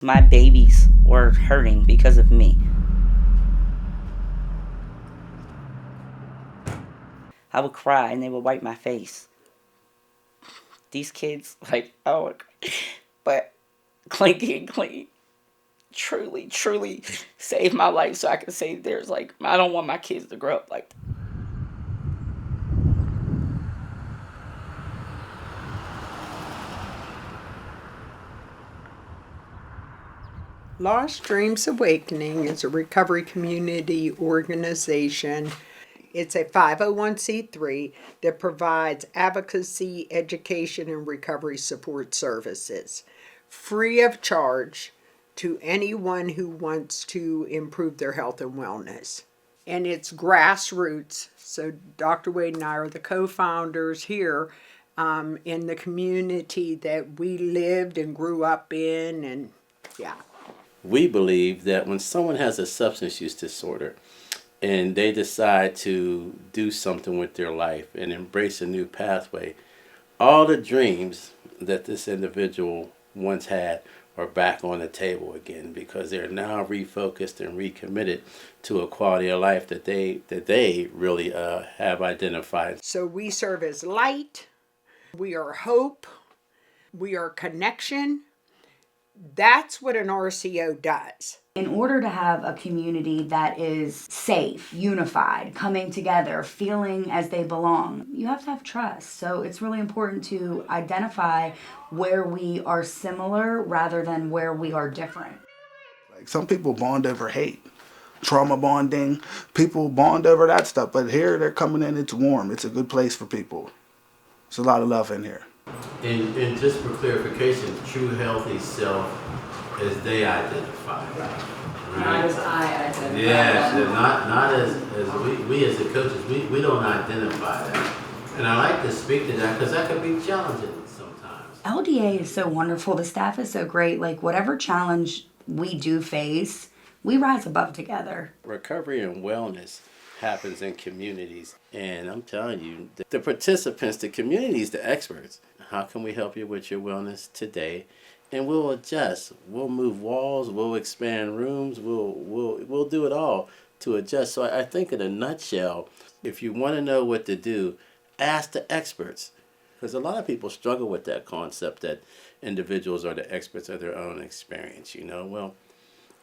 My babies were hurting because of me. I would cry and they would wipe my face. These kids, like, oh, but Clinky and Clean truly, truly saved my life so I can save theirs. Like, I don't want my kids to grow up like. Lost Dreams Awakening is a recovery community organization. It's a 501c3 that provides advocacy, education, and recovery support services free of charge to anyone who wants to improve their health and wellness. And it's grassroots. So Dr. Wade and I are the co-founders here in the community that we lived and grew up in, and yeah. We believe that when someone has a substance use disorder and they decide to do something with their life and embrace a new pathway, all the dreams that this individual once had are back on the table again, because they're now refocused and recommitted to a quality of life that they really have identified. So we serve as light, we are hope, we are connection. That's what an RCO does. In order to have a community that is safe, unified, coming together, feeling as they belong, you have to have trust. So it's really important to identify where we are similar rather than where we are different. Like, some people bond over hate, trauma bonding, people bond over that stuff. But here they're coming in, it's warm, it's a good place for people. There's a lot of love in here. And just for clarification, true healthy self as they identify. Right? Not as I identify. Yes, not as we as the coaches, we don't identify that. And I like to speak to that because that can be challenging sometimes. LDA is so wonderful. The staff is so great. Like, whatever challenge we do face, we rise above together. Recovery and wellness happens in communities. And I'm telling you, the participants, the communities, the experts, how can we help you with your wellness today? And we'll adjust. We'll move walls. We'll expand rooms. We'll do it all to adjust. So I think in a nutshell, if you want to know what to do, ask the experts. Because a lot of people struggle with that concept that individuals are the experts of their own experience. Well,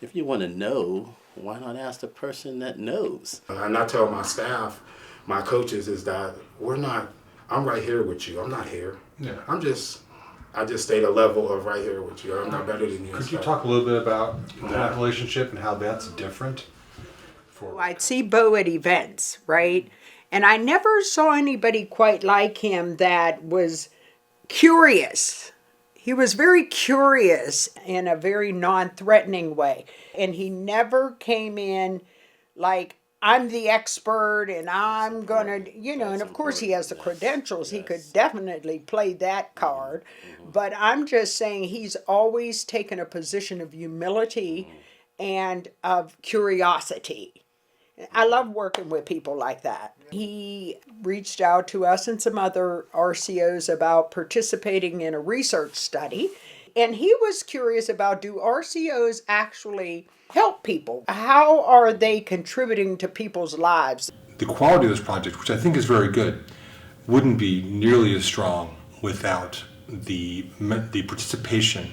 if you want to know, why not ask the person that knows? And I tell my staff, my coaches, is that I'm right here with you. I'm not here. Yeah. I just stay the level of right here with you. I'm not better than you. Could you talk a little bit about that relationship and how that's different? I'd see Bo at events, right? And I never saw anybody quite like him that was curious. He was very curious in a very non-threatening way. And he never came in like, I'm the expert and I'm going to, and of course he has the credentials. He could definitely play that card. But I'm just saying he's always taken a position of humility and of curiosity. I love working with people like that. He reached out to us and some other RCOs about participating in a research study. And he was curious about, do RCOs actually help people? How are they contributing to people's lives? The quality of this project, which I think is very good, wouldn't be nearly as strong without the participation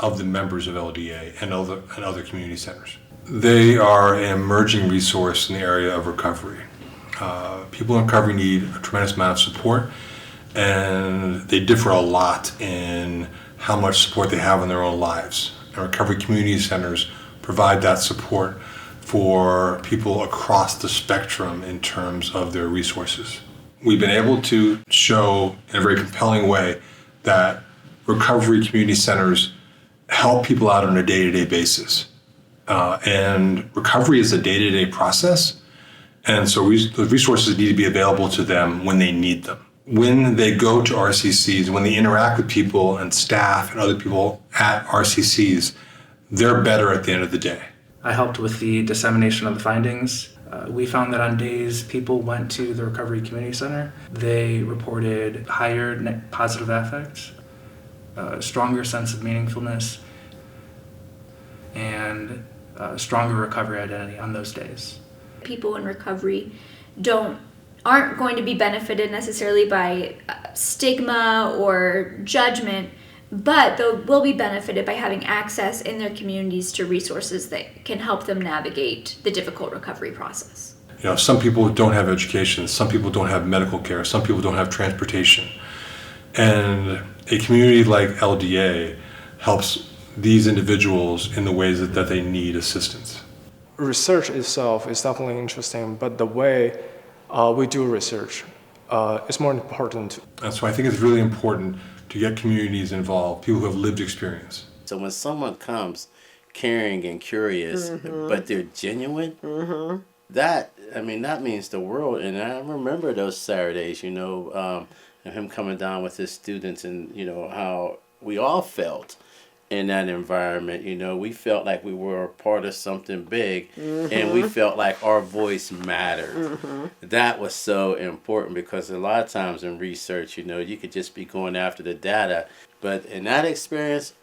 of the members of LDA and other community centers. They are an emerging resource in the area of recovery. People in recovery need a tremendous amount of support, and they differ a lot in how much support they have in their own lives. And recovery community centers provide that support for people across the spectrum in terms of their resources. We've been able to show in a very compelling way that recovery community centers help people out on a day-to-day basis. And recovery is a day-to-day process, and so the resources need to be available to them when they need them. When they go to RCCs, when they interact with people and staff and other people at RCCs, they're better at the end of the day. I helped with the dissemination of the findings. We found that on days people went to the Recovery Community Center, they reported higher positive affects, a stronger sense of meaningfulness, and stronger recovery identity on those days. People in recovery aren't going to be benefited necessarily by stigma or judgment, but they will be benefited by having access in their communities to resources that can help them navigate the difficult recovery process. You know, some people don't have education, some people don't have medical care, some people don't have transportation. And a community like LDA helps these individuals in the ways that they need assistance. Research itself is definitely interesting, but the way we do research is more important. And so I think it's really important to get communities involved, people who have lived experience. So when someone comes caring and curious, but they're genuine, that means the world. And I remember those Saturdays, and him coming down with his students, and how we all felt in that environment. We felt like we were a part of something big, and we felt like our voice mattered. That was so important, because a lot of times in research, you could just be going after the data, but in that experience,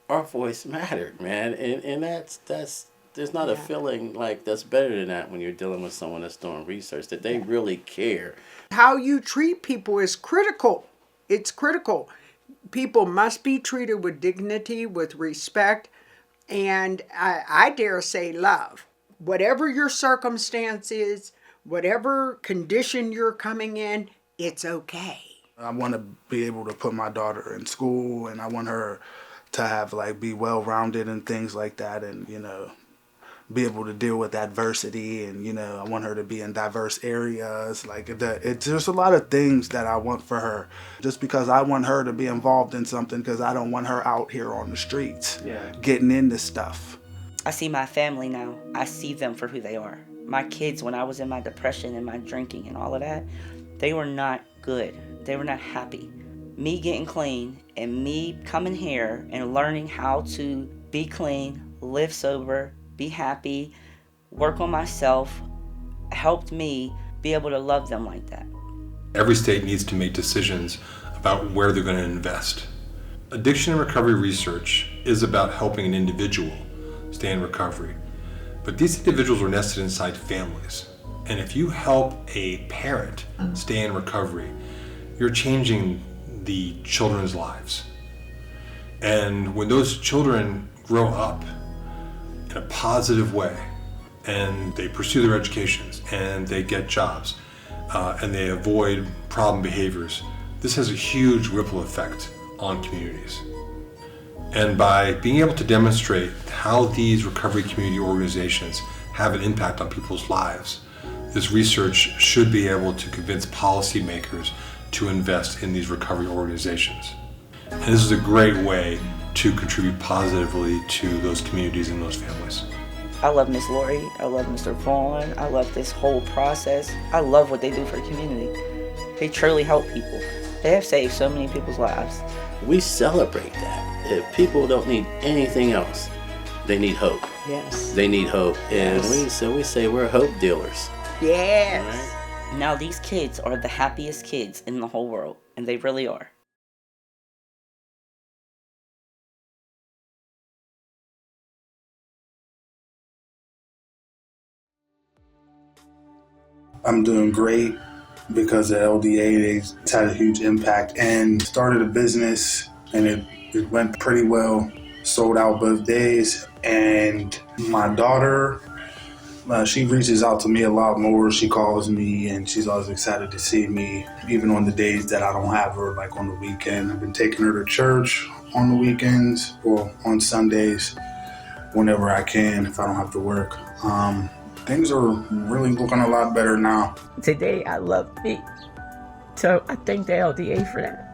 our voice mattered, man. And that's there's not a feeling like that's better than that when you're dealing with someone that's doing research, that they really care. How you treat people is critical. It's critical. People must be treated with dignity, with respect, and I dare say love. Whatever your circumstance is, whatever condition you're coming in, it's okay. I want to be able to put my daughter in school, and I want her to have be well-rounded and things like that, and be able to deal with adversity, and I want her to be in diverse areas. There's a lot of things that I want for her, just because I want her to be involved in something, because I don't want her out here on the streets getting into stuff. I see my family now. I see them for who they are. My kids, when I was in my depression and my drinking and all of that, they were not good. They were not happy. Me getting clean and me coming here and learning how to be clean, live sober, be happy, work on myself, helped me be able to love them like that. Every state needs to make decisions about where they're going to invest. Addiction and recovery research is about helping an individual stay in recovery. But these individuals are nested inside families. And if you help a parent stay in recovery, you're changing the children's lives. And when those children grow up in a positive way, and they pursue their educations, and they get jobs, and they avoid problem behaviors, this has a huge ripple effect on communities. And by being able to demonstrate how these recovery community organizations have an impact on people's lives, this research should be able to convince policymakers to invest in these recovery organizations. And this is a great way to contribute positively to those communities and those families. I love Miss Lori. I love Mr. Vaughn. I love this whole process. I love what they do for the community. They truly help people. They have saved so many people's lives. We celebrate that. If people don't need anything else, they need hope. Yes. They need hope. And we say we're hope dealers. Yes. Right? Now these kids are the happiest kids in the whole world, and they really are. I'm doing great because of LDA. It's had a huge impact, and started a business, and it went pretty well. Sold out both days, and my daughter, she reaches out to me a lot more. She calls me, and she's always excited to see me, even on the days that I don't have her, like on the weekend. I've been taking her to church on the weekends or on Sundays, whenever I can, if I don't have to work. Things are really looking a lot better now. Today, I love me. So I thank the LDA for that.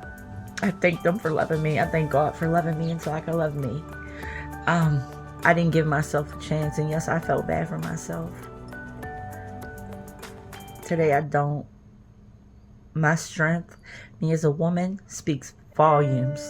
I thank them for loving me. I thank God for loving me until I can love me. I didn't give myself a chance, and yes, I felt bad for myself. Today, I don't. My strength, me as a woman, speaks volumes.